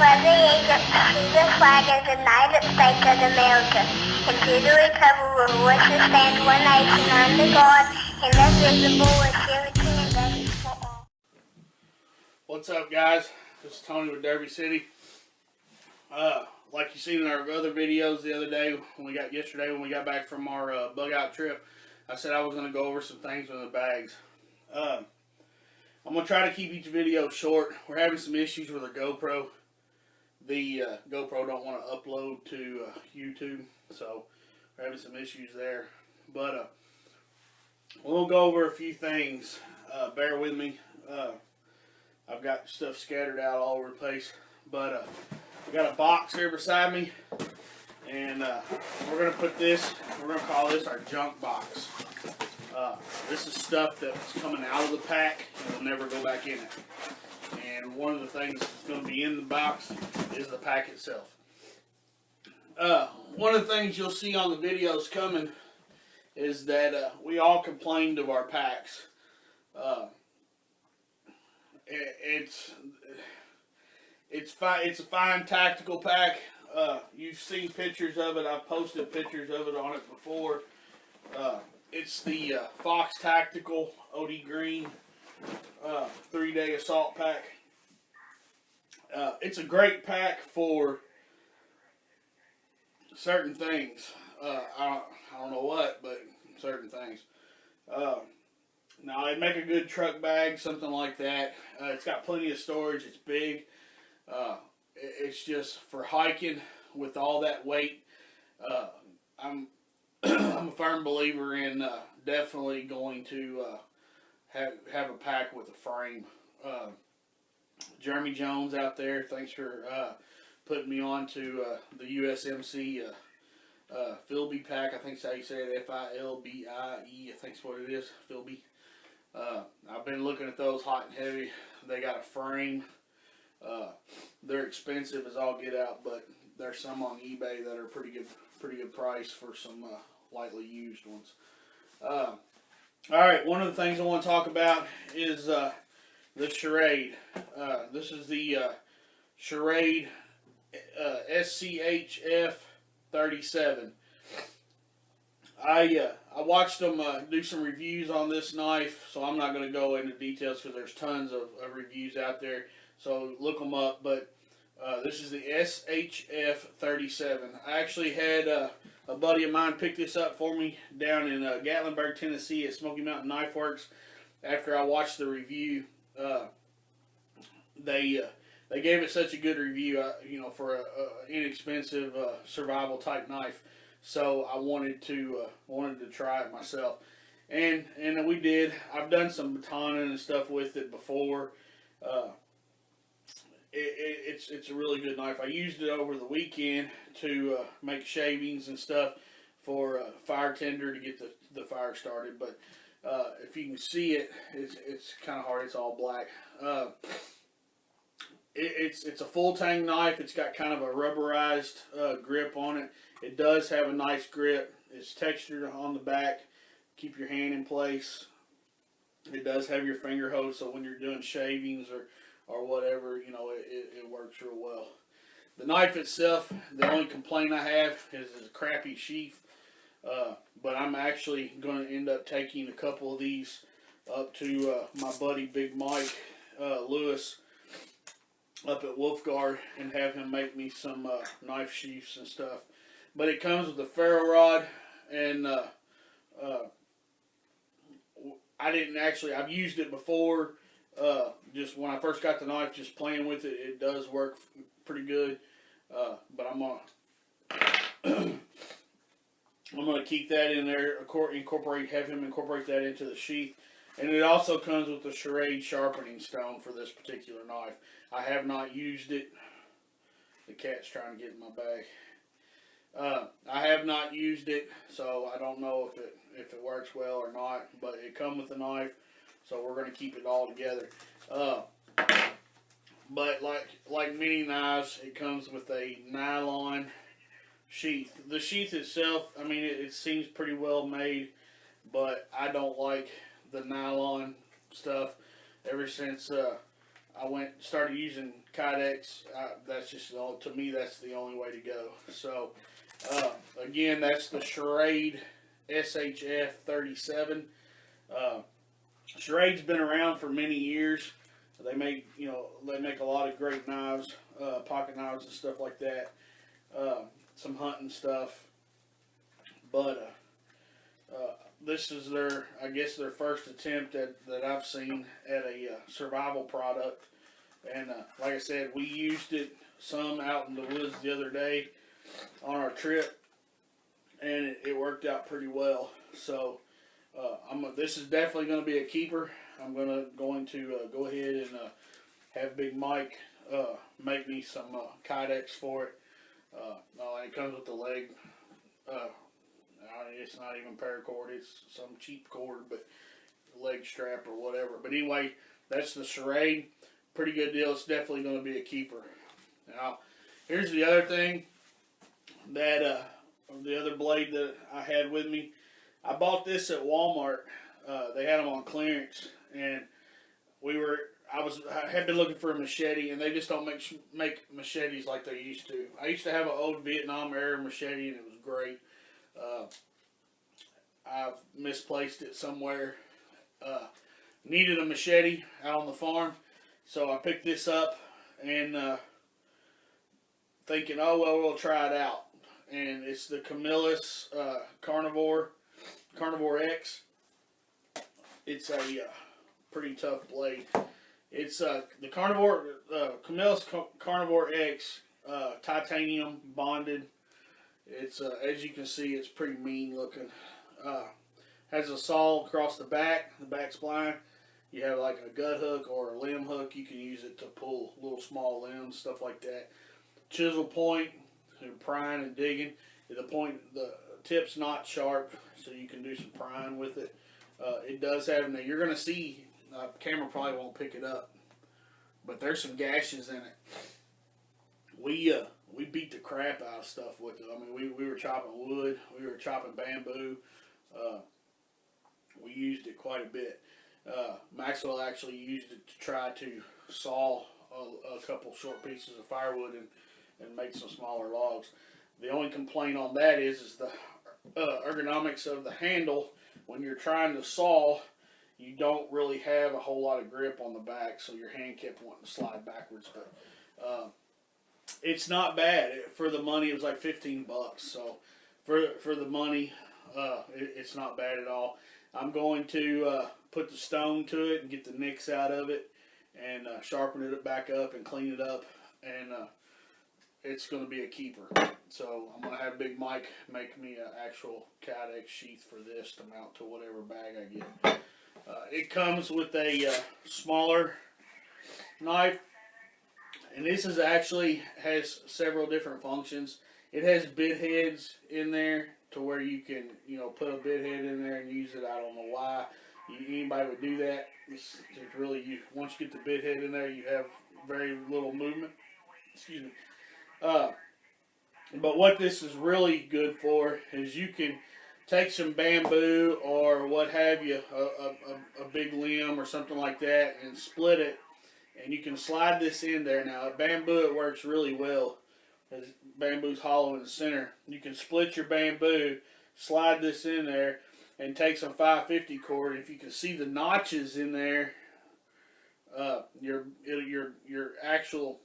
pledge allegiance to the flag of the United States of America and to the republic for which it stands one nation under God, indivisible, with liberty and justice for all. What's up, guys? This is Tony with Derby City. Like you seen in our other videos the other day, when we got back from our bug out trip, I said I was going to go over some things with the bags. I'm going to try to keep each video short. We're having some issues with our GoPro. The GoPro don't want to upload to YouTube, so we're having some issues there. But we'll go over a few things. Bear with me. I've got stuff scattered out all over the place. But we got a box here beside me, and we're going to put this, we're going to call this our junk box. This is stuff that's coming out of the pack and will never go back in it. And one of the things that's going to be in the box is the pack itself. One of the things you'll see on the videos coming is that we all complained of our packs. It's a fine tactical pack. You've seen pictures of it. I've posted pictures of it on it before. It's the Fox Tactical OD Green 3-day assault pack. It's a great pack for certain things. I don't know what, but certain things. Now, it'd make a good truck bag, something like that. It's got plenty of storage. It's big. It's just for hiking with all that weight. I'm a firm believer in definitely going to have a pack with a frame. Jeremy Jones out there, thanks for putting me on to the USMC Philby pack. I think that's how you say it, Filbie, I think that's what it is, Philby. I've been looking at those hot and heavy. They got a frame. They're expensive as all get out, but there's some on eBay that are pretty good price for some lightly used ones. Alright, one of the things I want to talk about is the Schrade. This is the Schrade SCHF 37. I watched them do some reviews on this knife, so I'm not going to go into details because there's tons of reviews out there. So look them up, but this is the SHF 37. I actually had a buddy of mine pick this up for me down in Gatlinburg, Tennessee at Smoky Mountain Knife Works. After I watched the review, they gave it such a good review, for a inexpensive survival type knife. So I wanted to try it myself, and we did. I've done some batoning and stuff with it before. It's a really good knife. I used it over the weekend to make shavings and stuff for fire tender to get the fire started. But if you can see it, it's kind of hard. It's all black. It's a full tang knife. It's got kind of a rubberized grip on it. It does have a nice grip. It's textured on the back. Keep your hand in place. It does have your finger hose, so when you're doing shavings or whatever, it works real well. The knife itself, the only complaint I have is a crappy sheath. But I'm actually going to end up taking a couple of these up to my buddy Big Mike Lewis up at Wolfguard and have him make me some knife sheaths and stuff. But it comes with a ferro rod, and I've used it before. Just when I first got the knife, just playing with it, it does work pretty good. But I'm gonna keep that in there. Have him incorporate that into the sheath, and it also comes with the Schrade sharpening stone for this particular knife. I have not used it. The cat's trying to get in my bag. I have not used it, so I don't know if it works well or not. But it comes with the knife, so we're going to keep it all together. But like many knives, it comes with a nylon sheath. The sheath itself, I mean, it seems pretty well made, but I don't like the nylon stuff. Ever since I started using Kydex. That's just to me, that's the only way to go. So again, that's the Charade SHF 37. Charade's been around for many years. They make a lot of great knives, pocket knives and stuff like that. Some hunting stuff, but this is their first attempt that I've seen at a survival product. And like I said, we used it some out in the woods the other day on our trip, and it worked out pretty well. So this is definitely going to be a keeper. I'm going to go ahead and have Big Mike make me some Kydex for it. It comes with the leg. It's not even paracord. It's some cheap cord, but leg strap or whatever. But anyway, that's the Charade. Pretty good deal. It's definitely going to be a keeper. Now, here's the other thing that the other blade that I had with me. I bought this at Walmart. They had them on clearance, and I had been looking for a machete, and they just don't make machetes like they used to. I used to have an old Vietnam era machete, and it was great. I've misplaced it somewhere. Needed a machete out on the farm, so I picked this up and thinking, oh well, we'll try it out. And it's the Camillus Carnivore X. It's a pretty tough blade. It's the Camillus Carnivore X, titanium bonded. It's as you can see, it's pretty mean looking. Has a saw across the back spline. You have like a gut hook or a limb hook. You can use it to pull little small limbs, stuff like that. Chisel point, prying and digging. The tip's not sharp, so you can do some prying with it. It does have, now you're going to see, camera probably won't pick it up, but there's some gashes in it. We beat the crap out of stuff with it. I mean, we were chopping wood, we were chopping bamboo. We used it quite a bit. Maxwell actually used it to try to saw a couple short pieces of firewood and make some smaller logs. The only complaint on that is the ergonomics of the handle. When you're trying to saw, you don't really have a whole lot of grip on the back, so your hand kept wanting to slide backwards. But it's not bad for the money. It was like 15 bucks. So for the money, it's not bad at all. I'm going to put the stone to it and get the nicks out of it and sharpen it back up and clean it up, and it's going to be a keeper. So I'm going to have Big Mike make me an actual Kydex sheath for this to mount to whatever bag I get. It comes with a smaller knife, and this is actually has several different functions. It has bit heads in there to where you can, put a bit head in there and use it. I don't know why anybody would do that. It's really, once you get the bit head in there, you have very little movement. Excuse me. But what this is really good for is you can take some bamboo or what have you, a big limb or something like that, and split it, and you can slide this in there. Now, at bamboo, it works really well. Bamboo's hollow in the center. You can split your bamboo, slide this in there, and take some 550 cord. If you can see the notches in there, your actual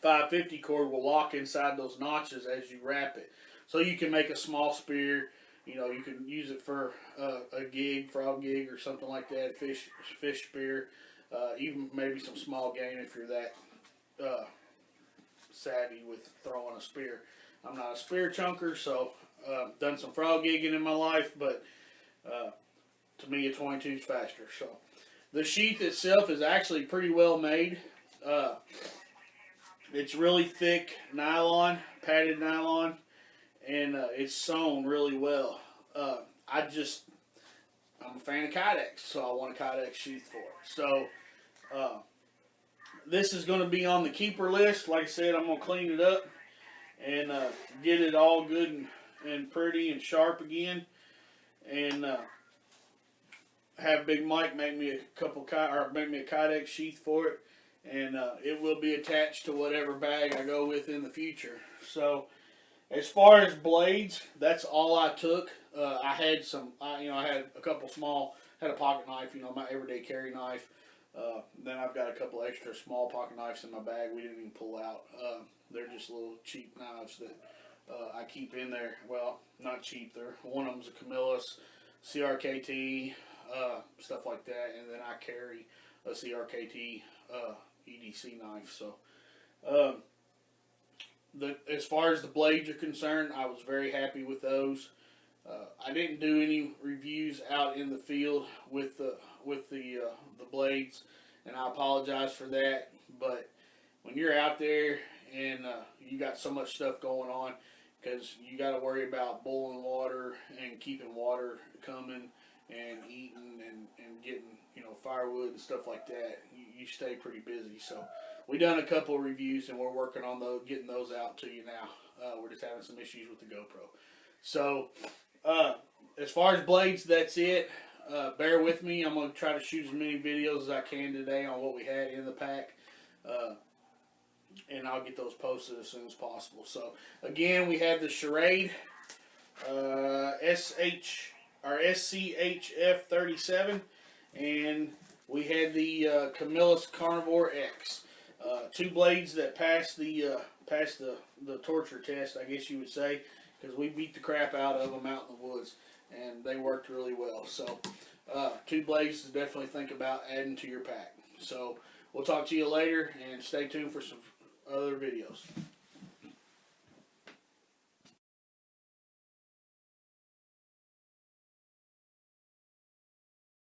550 cord will lock inside those notches as you wrap it. So you can make a small spear. You can use it for a gig, frog gig, or something like that. Fish spear, even maybe some small game if you're that savvy with throwing a spear. I'm not a spear chunker, so done some frog gigging in my life, but to me a 22 is faster. So the sheath itself is actually pretty well made. It's really thick nylon, padded nylon, and it's sewn really well. I'm a fan of Kydex, so I want a Kydex sheath for it. So this is going to be on the keeper list. Like I said, I'm going to clean it up and get it all good and pretty and sharp again, and have Big Mike make me a Kydex sheath for it, and it will be attached to whatever bag I go with in the future. So as far as blades, that's all I took. I had I had a couple small, had a pocket knife, my everyday carry knife. Then I've got a couple extra small pocket knives in my bag we didn't even pull out. They're just little cheap knives that I keep in there. Well, not cheap. One of them's a Camillus, CRKT, stuff like that, and then I carry a CRKT EDC knife. So, as far as the blades are concerned, I was very happy with those. I didn't do any reviews out in the field with the blades, and I apologize for that. But when you're out there and you got so much stuff going on, because you got to worry about boiling water and keeping water coming and eating and getting firewood and stuff like that, you stay pretty busy. So we done a couple of reviews and we're working on those, getting those out to you now. We're just having some issues with the GoPro. So as far as blades, that's it. Bear with me. I'm going to try to shoot as many videos as I can today on what we had in the pack. And I'll get those posted as soon as possible. So again, we had the Charade SCHF 37, and we had the Camillus Carnivore X. Two blades that passed the torture test, I guess you would say, because we beat the crap out of them out in the woods, and they worked really well. So two blades to definitely think about adding to your pack. So we'll talk to you later, and stay tuned for some other videos.